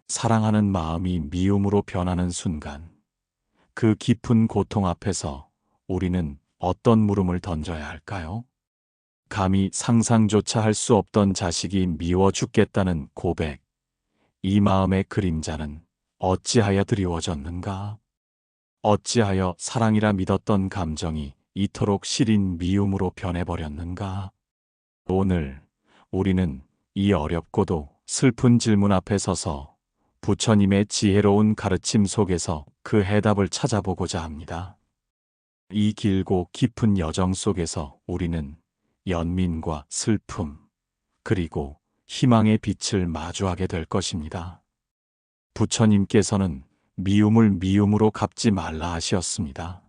사랑하는 마음이 미움으로 변하는 순간, 그 깊은 고통 앞에서 우리는 어떤 물음을 던져야 할까요? 감히 상상조차 할 수 없던 자식이 미워 죽겠다는 고백, 이 마음의 그림자는 어찌하여 드리워졌는가? 어찌하여 사랑이라 믿었던 감정이 이토록 시린 미움으로 변해버렸는가? 오늘 우리는 이 어렵고도 슬픈 질문 앞에 서서 부처님의 지혜로운 가르침 속에서 그 해답을 찾아보고자 합니다. 이 길고 깊은 여정 속에서 우리는 연민과 슬픔, 그리고 희망의 빛을 마주하게 될 것입니다. 부처님께서는 미움을 미움으로 갚지 말라 하셨습니다.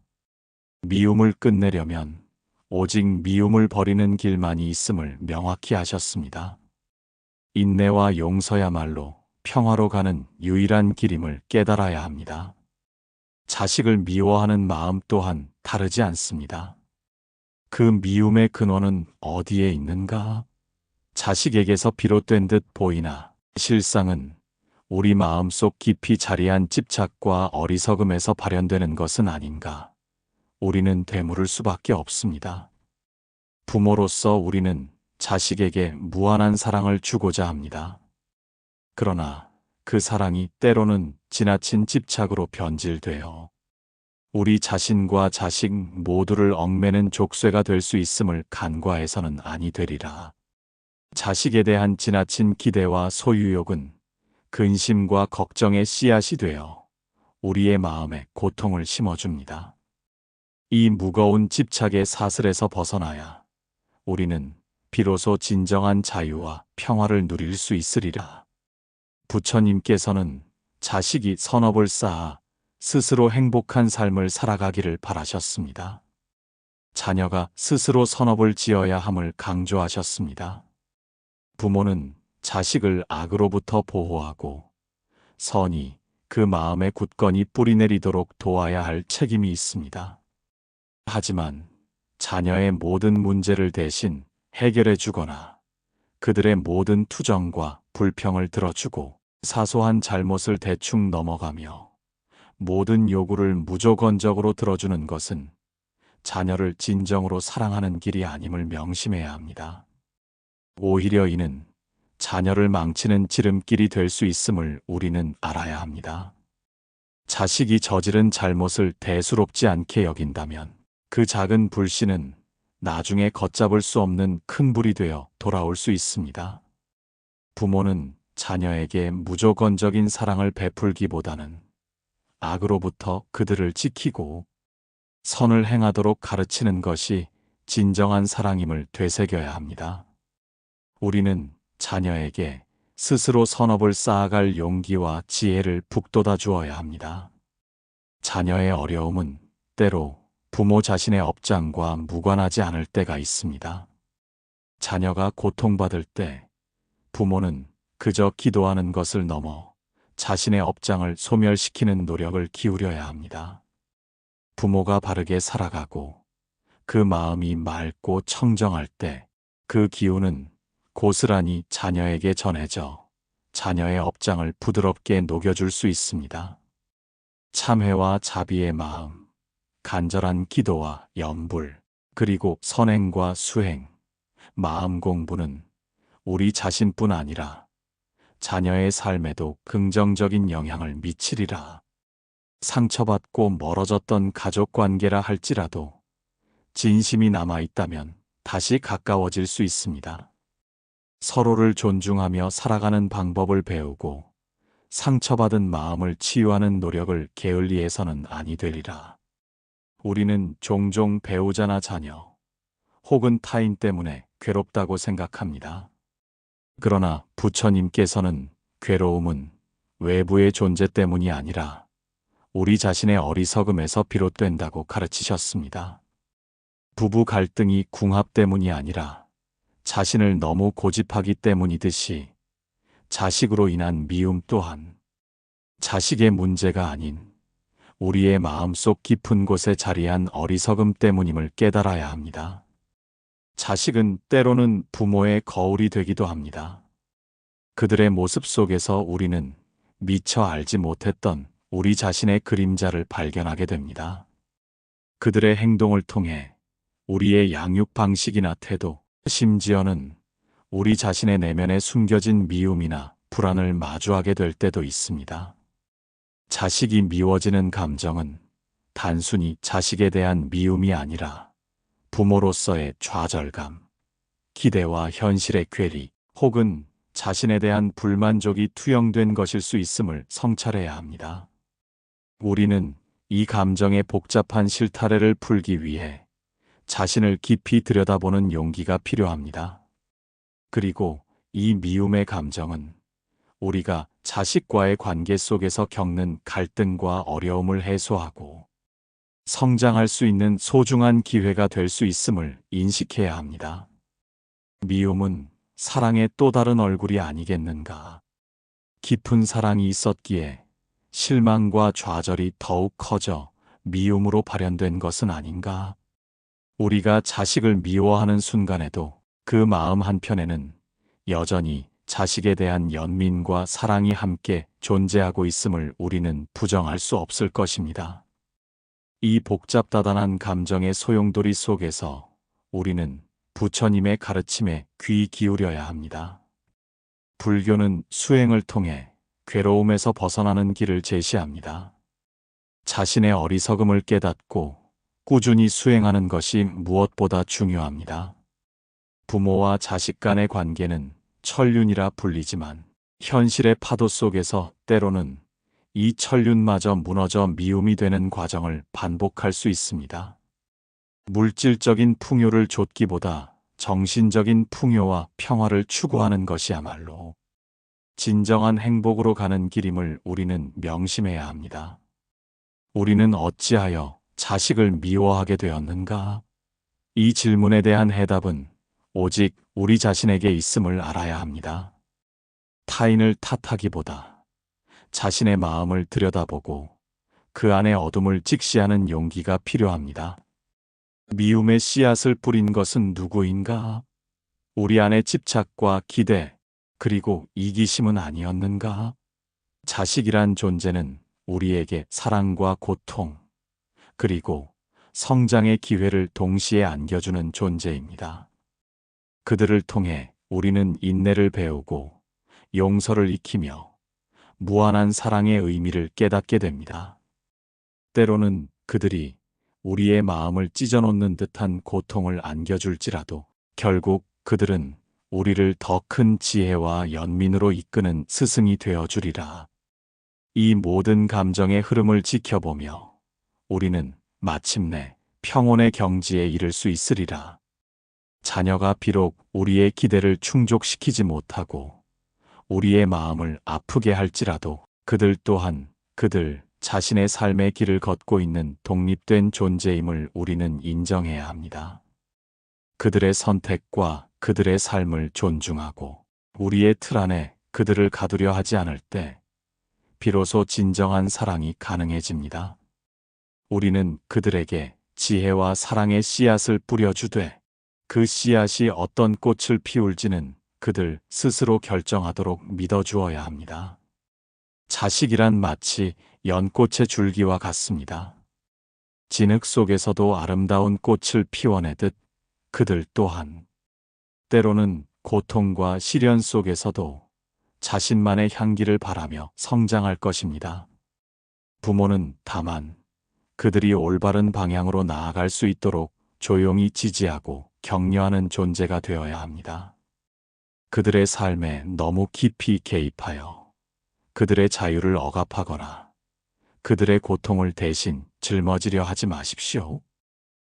미움을 끝내려면 오직 미움을 버리는 길만이 있음을 명확히 하셨습니다. 인내와 용서야말로 평화로 가는 유일한 길임을 깨달아야 합니다. 자식을 미워하는 마음 또한 다르지 않습니다. 그 미움의 근원은 어디에 있는가? 자식에게서 비롯된 듯 보이나 실상은 우리 마음속 깊이 자리한 집착과 어리석음에서 발현되는 것은 아닌가? 우리는 되물을 수밖에 없습니다. 부모로서 우리는 자식에게 무한한 사랑을 주고자 합니다. 그러나 그 사랑이 때로는 지나친 집착으로 변질되어 우리 자신과 자식 모두를 얽매는 족쇄가 될 수 있음을 간과해서는 아니 되리라. 자식에 대한 지나친 기대와 소유욕은 근심과 걱정의 씨앗이 되어 우리의 마음에 고통을 심어줍니다. 이 무거운 집착의 사슬에서 벗어나야 우리는 비로소 진정한 자유와 평화를 누릴 수 있으리라. 부처님께서는 자식이 선업을 쌓아 스스로 행복한 삶을 살아가기를 바라셨습니다. 자녀가 스스로 선업을 지어야 함을 강조하셨습니다. 부모는 자식을 악으로부터 보호하고 선이 그 마음에 굳건히 뿌리내리도록 도와야 할 책임이 있습니다. 하지만 자녀의 모든 문제를 대신 해결해 주거나 그들의 모든 투정과 불평을 들어주고 사소한 잘못을 대충 넘어가며 모든 요구를 무조건적으로 들어주는 것은 자녀를 진정으로 사랑하는 길이 아님을 명심해야 합니다. 오히려 이는 자녀를 망치는 지름길이 될 수 있음을 우리는 알아야 합니다. 자식이 저지른 잘못을 대수롭지 않게 여긴다면 그 작은 불씨는 나중에 걷잡을 수 없는 큰 불이 되어 돌아올 수 있습니다. 부모는 자녀에게 무조건적인 사랑을 베풀기보다는 악으로부터 그들을 지키고 선을 행하도록 가르치는 것이 진정한 사랑임을 되새겨야 합니다. 우리는 자녀에게 스스로 선업을 쌓아갈 용기와 지혜를 북돋아 주어야 합니다. 자녀의 어려움은 때로 부모 자신의 업장과 무관하지 않을 때가 있습니다. 자녀가 고통받을 때 부모는 그저 기도하는 것을 넘어 자신의 업장을 소멸시키는 노력을 기울여야 합니다. 부모가 바르게 살아가고 그 마음이 맑고 청정할 때 그 기운은 고스란히 자녀에게 전해져 자녀의 업장을 부드럽게 녹여줄 수 있습니다. 참회와 자비의 마음, 간절한 기도와 염불, 그리고 선행과 수행, 마음 공부는 우리 자신뿐 아니라 자녀의 삶에도 긍정적인 영향을 미치리라. 상처받고 멀어졌던 가족 관계라 할지라도 진심이 남아있다면 다시 가까워질 수 있습니다. 서로를 존중하며 살아가는 방법을 배우고 상처받은 마음을 치유하는 노력을 게을리해서는 아니 되리라. 우리는 종종 배우자나 자녀, 혹은 타인 때문에 괴롭다고 생각합니다. 그러나 부처님께서는 괴로움은 외부의 존재 때문이 아니라 우리 자신의 어리석음에서 비롯된다고 가르치셨습니다. 부부 갈등이 궁합 때문이 아니라 자신을 너무 고집하기 때문이듯이 자식으로 인한 미움 또한 자식의 문제가 아닌 우리의 마음속 깊은 곳에 자리한 어리석음 때문임을 깨달아야 합니다. 자식은 때로는 부모의 거울이 되기도 합니다. 그들의 모습 속에서 우리는 미처 알지 못했던 우리 자신의 그림자를 발견하게 됩니다. 그들의 행동을 통해 우리의 양육 방식이나 태도, 심지어는 우리 자신의 내면에 숨겨진 미움이나 불안을 마주하게 될 때도 있습니다. 자식이 미워지는 감정은 단순히 자식에 대한 미움이 아니라 부모로서의 좌절감, 기대와 현실의 괴리, 혹은 자신에 대한 불만족이 투영된 것일 수 있음을 성찰해야 합니다. 우리는 이 감정의 복잡한 실타래를 풀기 위해 자신을 깊이 들여다보는 용기가 필요합니다. 그리고 이 미움의 감정은 우리가 자식과의 관계 속에서 겪는 갈등과 어려움을 해소하고 성장할 수 있는 소중한 기회가 될 수 있음을 인식해야 합니다. 미움은 사랑의 또 다른 얼굴이 아니겠는가? 깊은 사랑이 있었기에 실망과 좌절이 더욱 커져 미움으로 발현된 것은 아닌가? 우리가 자식을 미워하는 순간에도 그 마음 한편에는 여전히 자식에 대한 연민과 사랑이 함께 존재하고 있음을 우리는 부정할 수 없을 것입니다. 이 복잡다단한 감정의 소용돌이 속에서 우리는 부처님의 가르침에 귀 기울여야 합니다. 불교는 수행을 통해 괴로움에서 벗어나는 길을 제시합니다. 자신의 어리석음을 깨닫고 꾸준히 수행하는 것이 무엇보다 중요합니다. 부모와 자식 간의 관계는 천륜이라 불리지만 현실의 파도 속에서 때로는 이 천륜마저 무너져 미움이 되는 과정을 반복할 수 있습니다. 물질적인 풍요를 좇기보다 정신적인 풍요와 평화를 추구하는 것이야말로 진정한 행복으로 가는 길임을 우리는 명심해야 합니다. 우리는 어찌하여 자식을 미워하게 되었는가? 이 질문에 대한 해답은 오직 우리 자신에게 있음을 알아야 합니다. 타인을 탓하기보다 자신의 마음을 들여다보고 그 안의 어둠을 직시하는 용기가 필요합니다. 미움의 씨앗을 뿌린 것은 누구인가? 우리 안의 집착과 기대, 그리고 이기심은 아니었는가? 자식이란 존재는 우리에게 사랑과 고통, 그리고 성장의 기회를 동시에 안겨주는 존재입니다. 그들을 통해 우리는 인내를 배우고 용서를 익히며 무한한 사랑의 의미를 깨닫게 됩니다. 때로는 그들이 우리의 마음을 찢어놓는 듯한 고통을 안겨줄지라도 결국 그들은 우리를 더 큰 지혜와 연민으로 이끄는 스승이 되어주리라. 이 모든 감정의 흐름을 지켜보며 우리는 마침내 평온의 경지에 이를 수 있으리라. 자녀가 비록 우리의 기대를 충족시키지 못하고 우리의 마음을 아프게 할지라도 그들 또한 그들 자신의 삶의 길을 걷고 있는 독립된 존재임을 우리는 인정해야 합니다. 그들의 선택과 그들의 삶을 존중하고 우리의 틀 안에 그들을 가두려 하지 않을 때 비로소 진정한 사랑이 가능해집니다. 우리는 그들에게 지혜와 사랑의 씨앗을 뿌려주되 그 씨앗이 어떤 꽃을 피울지는 그들 스스로 결정하도록 믿어주어야 합니다. 자식이란 마치 연꽃의 줄기와 같습니다. 진흙 속에서도 아름다운 꽃을 피워내듯 그들 또한 때로는 고통과 시련 속에서도 자신만의 향기를 바라며 성장할 것입니다. 부모는 다만 그들이 올바른 방향으로 나아갈 수 있도록 조용히 지지하고 격려하는 존재가 되어야 합니다. 그들의 삶에 너무 깊이 개입하여 그들의 자유를 억압하거나 그들의 고통을 대신 짊어지려 하지 마십시오.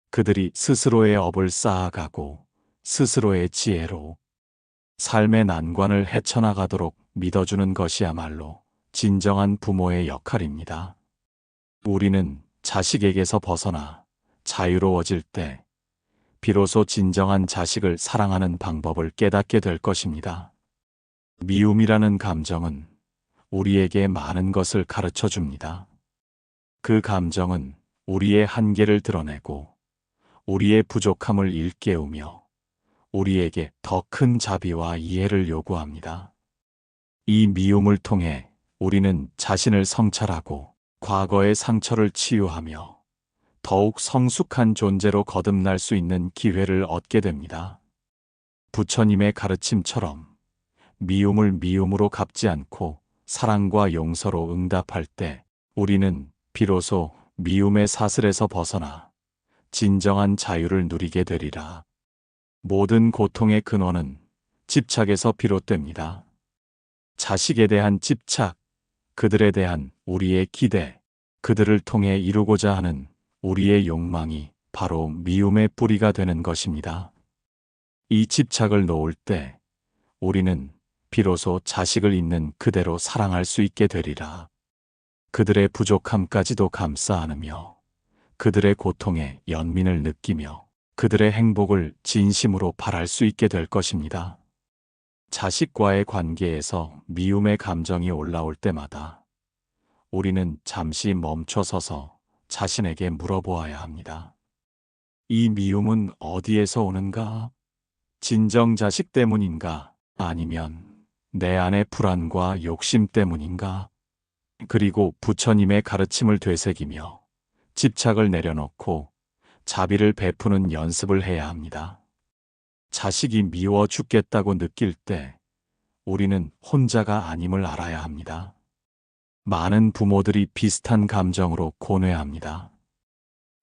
그들이 스스로의 업을 쌓아가고 스스로의 지혜로 삶의 난관을 헤쳐나가도록 믿어주는 것이야말로 진정한 부모의 역할입니다. 우리는 자식에게서 벗어나 자유로워질 때 비로소 진정한 자식을 사랑하는 방법을 깨닫게 될 것입니다. 미움이라는 감정은 우리에게 많은 것을 가르쳐 줍니다. 그 감정은 우리의 한계를 드러내고 우리의 부족함을 일깨우며 우리에게 더 큰 자비와 이해를 요구합니다. 이 미움을 통해 우리는 자신을 성찰하고 과거의 상처를 치유하며 더욱 성숙한 존재로 거듭날 수 있는 기회를 얻게 됩니다. 부처님의 가르침처럼 미움을 미움으로 갚지 않고 사랑과 용서로 응답할 때 우리는 비로소 미움의 사슬에서 벗어나 진정한 자유를 누리게 되리라. 모든 고통의 근원은 집착에서 비롯됩니다. 자식에 대한 집착, 그들에 대한 우리의 기대, 그들을 통해 이루고자 하는 우리의 욕망이 바로 미움의 뿌리가 되는 것입니다. 이 집착을 놓을 때 우리는 비로소 자식을 있는 그대로 사랑할 수 있게 되리라. 그들의 부족함까지도 감싸 안으며 그들의 고통에 연민을 느끼며 그들의 행복을 진심으로 바랄 수 있게 될 것입니다. 자식과의 관계에서 미움의 감정이 올라올 때마다 우리는 잠시 멈춰서서 자신에게 물어보아야 합니다. 이 미움은 어디에서 오는가? 진정 자식 때문인가? 아니면 내 안의 불안과 욕심 때문인가? 그리고 부처님의 가르침을 되새기며 집착을 내려놓고 자비를 베푸는 연습을 해야 합니다. 자식이 미워 죽겠다고 느낄 때 우리는 혼자가 아님을 알아야 합니다. 많은 부모들이 비슷한 감정으로 고뇌합니다.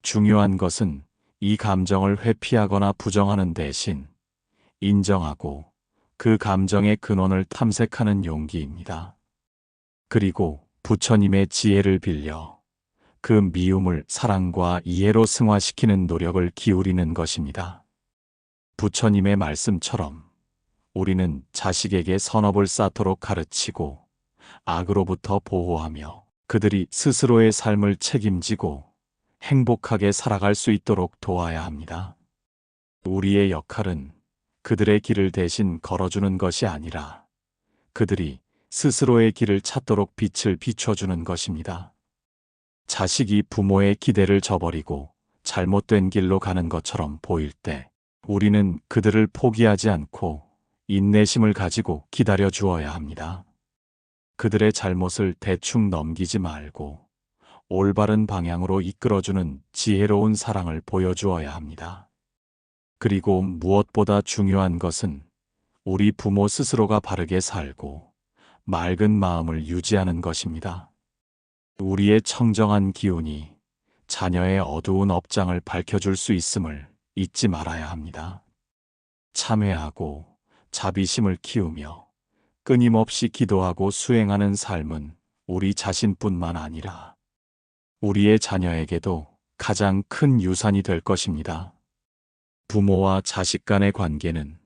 중요한 것은 이 감정을 회피하거나 부정하는 대신 인정하고 그 감정의 근원을 탐색하는 용기입니다. 그리고 부처님의 지혜를 빌려 그 미움을 사랑과 이해로 승화시키는 노력을 기울이는 것입니다. 부처님의 말씀처럼 우리는 자식에게 선업을 쌓도록 가르치고 악으로부터 보호하며 그들이 스스로의 삶을 책임지고 행복하게 살아갈 수 있도록 도와야 합니다. 우리의 역할은 그들의 길을 대신 걸어주는 것이 아니라 그들이 스스로의 길을 찾도록 빛을 비춰주는 것입니다. 자식이 부모의 기대를 저버리고 잘못된 길로 가는 것처럼 보일 때 우리는 그들을 포기하지 않고 인내심을 가지고 기다려 주어야 합니다. 그들의 잘못을 대충 넘기지 말고 올바른 방향으로 이끌어주는 지혜로운 사랑을 보여주어야 합니다. 그리고 무엇보다 중요한 것은 우리 부모 스스로가 바르게 살고 맑은 마음을 유지하는 것입니다. 우리의 청정한 기운이 자녀의 어두운 업장을 밝혀줄 수 있음을 잊지 말아야 합니다. 참회하고 자비심을 키우며 끊임없이 기도하고 수행하는 삶은 우리 자신뿐만 아니라 우리의 자녀에게도 가장 큰 유산이 될 것입니다. 부모와 자식 간의 관계는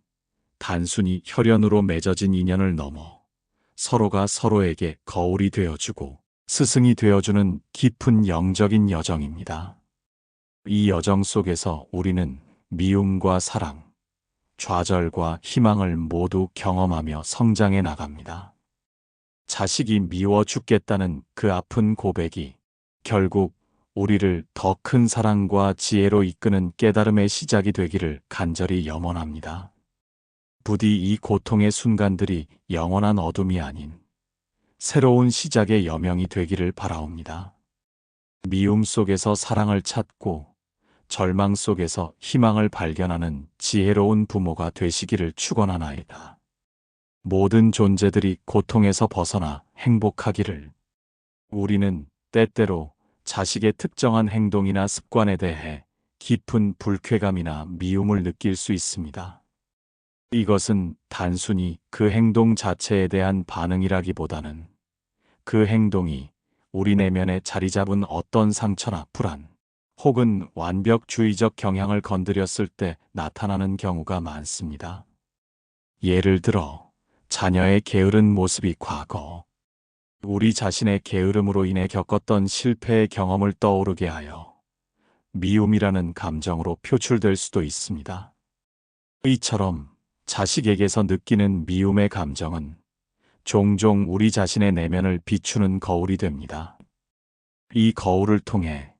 단순히 혈연으로 맺어진 인연을 넘어 서로가 서로에게 거울이 되어주고 스승이 되어주는 깊은 영적인 여정입니다. 이 여정 속에서 우리는 미움과 사랑, 좌절과 희망을 모두 경험하며 성장해 나갑니다. 자식이 미워 죽겠다는 그 아픈 고백이 결국 우리를 더 큰 사랑과 지혜로 이끄는 깨달음의 시작이 되기를 간절히 염원합니다. 부디 이 고통의 순간들이 영원한 어둠이 아닌 새로운 시작의 여명이 되기를 바라옵니다. 미움 속에서 사랑을 찾고 절망 속에서 희망을 발견하는 지혜로운 부모가 되시기를 축원하나이다. 모든 존재들이 고통에서 벗어나 행복하기를. 우리는 때때로 자식의 특정한 행동이나 습관에 대해 깊은 불쾌감이나 미움을 느낄 수 있습니다. 이것은 단순히 그 행동 자체에 대한 반응이라기보다는 그 행동이 우리 내면에 자리 잡은 어떤 상처나 불안, 혹은 완벽주의적 경향을 건드렸을 때 나타나는 경우가 많습니다. 예를 들어 자녀의 게으른 모습이 과거, 우리 자신의 게으름으로 인해 겪었던 실패의 경험을 떠오르게 하여 미움이라는 감정으로 표출될 수도 있습니다. 이처럼 자식에게서 느끼는 미움의 감정은 종종 우리 자신의 내면을 비추는 거울이 됩니다. 이 거울을 통해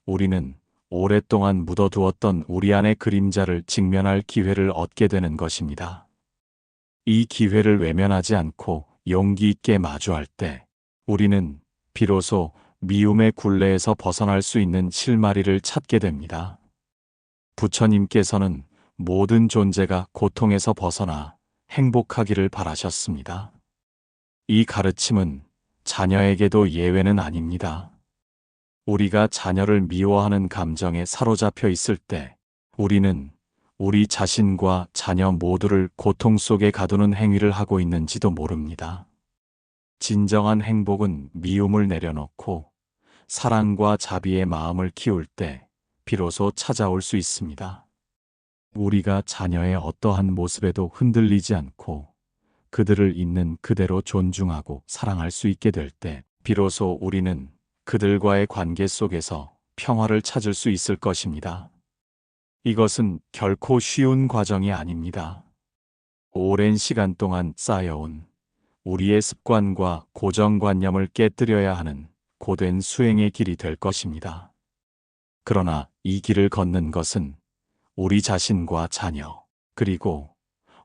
우리는 오랫동안 묻어두었던 우리 안의 그림자를 직면할 기회를 얻게 되는 것입니다. 이 기회를 외면하지 않고 용기 있게 마주할 때 우리는 비로소 미움의 굴레에서 벗어날 수 있는 실마리를 찾게 됩니다. 부처님께서는 모든 존재가 고통에서 벗어나 행복하기를 바라셨습니다. 이 가르침은 자녀에게도 예외는 아닙니다. 우리가 자녀를 미워하는 감정에 사로잡혀 있을 때 우리는 우리 자신과 자녀 모두를 고통 속에 가두는 행위를 하고 있는지도 모릅니다. 진정한 행복은 미움을 내려놓고 사랑과 자비의 마음을 키울 때 비로소 찾아올 수 있습니다. 우리가 자녀의 어떠한 모습에도 흔들리지 않고 그들을 있는 그대로 존중하고 사랑할 수 있게 될 때 비로소 우리는 그들과의 관계 속에서 평화를 찾을 수 있을 것입니다. 이것은 결코 쉬운 과정이 아닙니다. 오랜 시간 동안 쌓여온 우리의 습관과 고정관념을 깨뜨려야 하는 고된 수행의 길이 될 것입니다. 그러나 이 길을 걷는 것은 우리 자신과 자녀, 그리고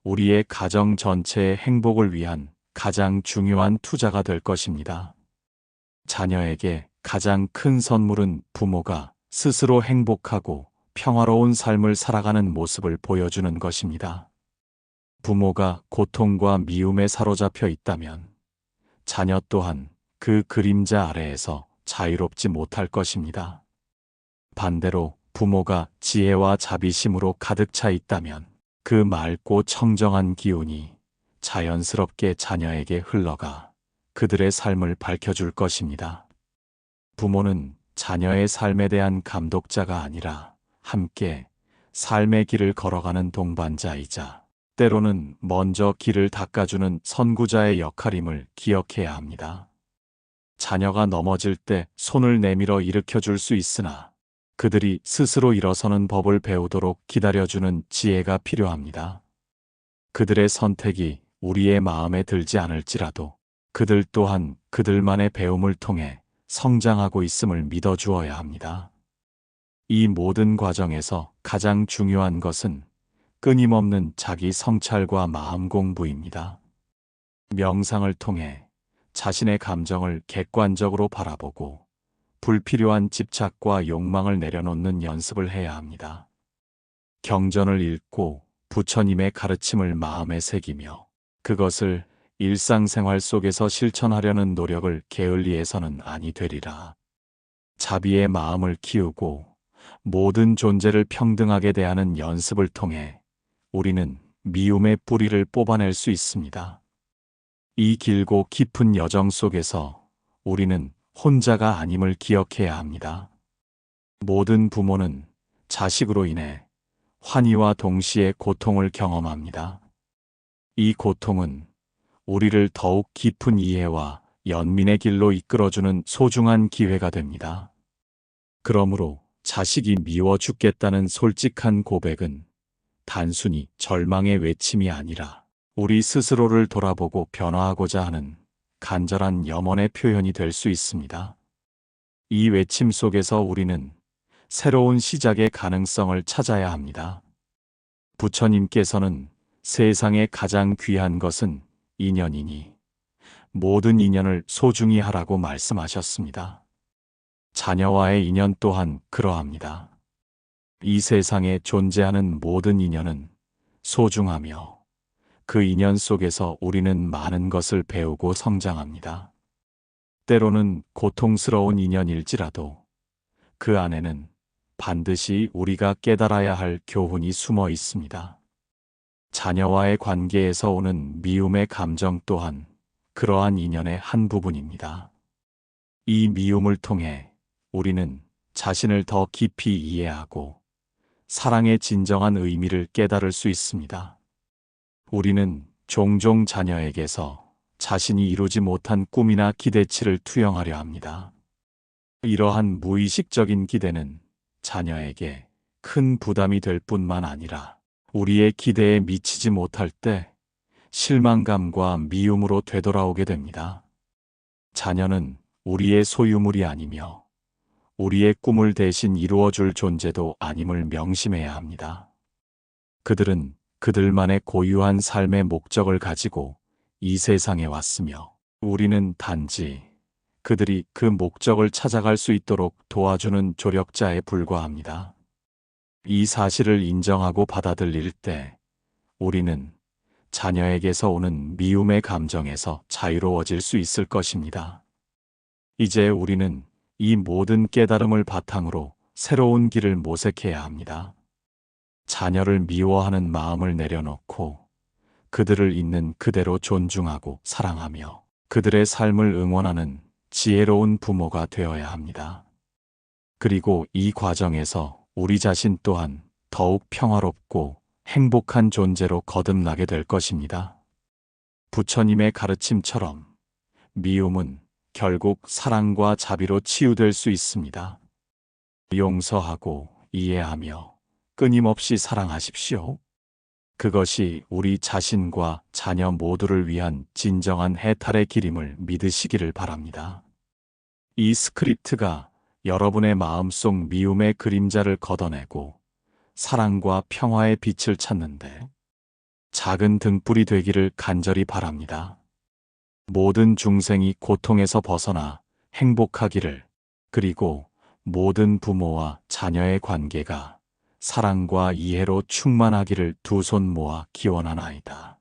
우리의 가정 전체의 행복을 위한 가장 중요한 투자가 될 것입니다. 자녀에게 가장 큰 선물은 부모가 스스로 행복하고 평화로운 삶을 살아가는 모습을 보여주는 것입니다. 부모가 고통과 미움에 사로잡혀 있다면 자녀 또한 그 그림자 아래에서 자유롭지 못할 것입니다. 반대로 부모가 지혜와 자비심으로 가득 차 있다면 그 맑고 청정한 기운이 자연스럽게 자녀에게 흘러가 그들의 삶을 밝혀줄 것입니다. 부모는 자녀의 삶에 대한 감독자가 아니라 함께 삶의 길을 걸어가는 동반자이자 때로는 먼저 길을 닦아주는 선구자의 역할임을 기억해야 합니다. 자녀가 넘어질 때 손을 내밀어 일으켜줄 수 있으나 그들이 스스로 일어서는 법을 배우도록 기다려주는 지혜가 필요합니다. 그들의 선택이 우리의 마음에 들지 않을지라도 그들 또한 그들만의 배움을 통해 성장하고 있음을 믿어주어야 합니다. 이 모든 과정에서 가장 중요한 것은 끊임없는 자기 성찰과 마음 공부입니다. 명상을 통해 자신의 감정을 객관적으로 바라보고 불필요한 집착과 욕망을 내려놓는 연습을 해야 합니다. 경전을 읽고 부처님의 가르침을 마음에 새기며 그것을 일상생활 속에서 실천하려는 노력을 게을리해서는 아니 되리라. 자비의 마음을 키우고 모든 존재를 평등하게 대하는 연습을 통해 우리는 미움의 뿌리를 뽑아낼 수 있습니다. 이 길고 깊은 여정 속에서 우리는 혼자가 아님을 기억해야 합니다. 모든 부모는 자식으로 인해 환희와 동시에 고통을 경험합니다. 이 고통은 우리를 더욱 깊은 이해와 연민의 길로 이끌어주는 소중한 기회가 됩니다. 그러므로 자식이 미워 죽겠다는 솔직한 고백은 단순히 절망의 외침이 아니라 우리 스스로를 돌아보고 변화하고자 하는 간절한 염원의 표현이 될 수 있습니다. 이 외침 속에서 우리는 새로운 시작의 가능성을 찾아야 합니다. 부처님께서는 세상에 가장 귀한 것은 인연이니 모든 인연을 소중히 하라고 말씀하셨습니다. 자녀와의 인연 또한 그러합니다. 이 세상에 존재하는 모든 인연은 소중하며 그 인연 속에서 우리는 많은 것을 배우고 성장합니다. 때로는 고통스러운 인연일지라도 그 안에는 반드시 우리가 깨달아야 할 교훈이 숨어 있습니다. 자녀와의 관계에서 오는 미움의 감정 또한 그러한 인연의 한 부분입니다. 이 미움을 통해 우리는 자신을 더 깊이 이해하고 사랑의 진정한 의미를 깨달을 수 있습니다. 우리는 종종 자녀에게서 자신이 이루지 못한 꿈이나 기대치를 투영하려 합니다. 이러한 무의식적인 기대는 자녀에게 큰 부담이 될 뿐만 아니라 우리의 기대에 미치지 못할 때 실망감과 미움으로 되돌아오게 됩니다. 자녀는 우리의 소유물이 아니며 우리의 꿈을 대신 이루어줄 존재도 아님을 명심해야 합니다. 그들은 그들만의 고유한 삶의 목적을 가지고 이 세상에 왔으며 우리는 단지 그들이 그 목적을 찾아갈 수 있도록 도와주는 조력자에 불과합니다. 이 사실을 인정하고 받아들일 때 우리는 자녀에게서 오는 미움의 감정에서 자유로워질 수 있을 것입니다. 이제 우리는 이 모든 깨달음을 바탕으로 새로운 길을 모색해야 합니다. 자녀를 미워하는 마음을 내려놓고 그들을 있는 그대로 존중하고 사랑하며 그들의 삶을 응원하는 지혜로운 부모가 되어야 합니다. 그리고 이 과정에서 우리 자신 또한 더욱 평화롭고 행복한 존재로 거듭나게 될 것입니다. 부처님의 가르침처럼 미움은 결국 사랑과 자비로 치유될 수 있습니다. 용서하고 이해하며 끊임없이 사랑하십시오. 그것이 우리 자신과 자녀 모두를 위한 진정한 해탈의 길임을 믿으시기를 바랍니다. 이 스크립트가 여러분의 마음속 미움의 그림자를 걷어내고 사랑과 평화의 빛을 찾는데 작은 등불이 되기를 간절히 바랍니다. 모든 중생이 고통에서 벗어나 행복하기를, 그리고 모든 부모와 자녀의 관계가 사랑과 이해로 충만하기를 두 손 모아 기원하나이다.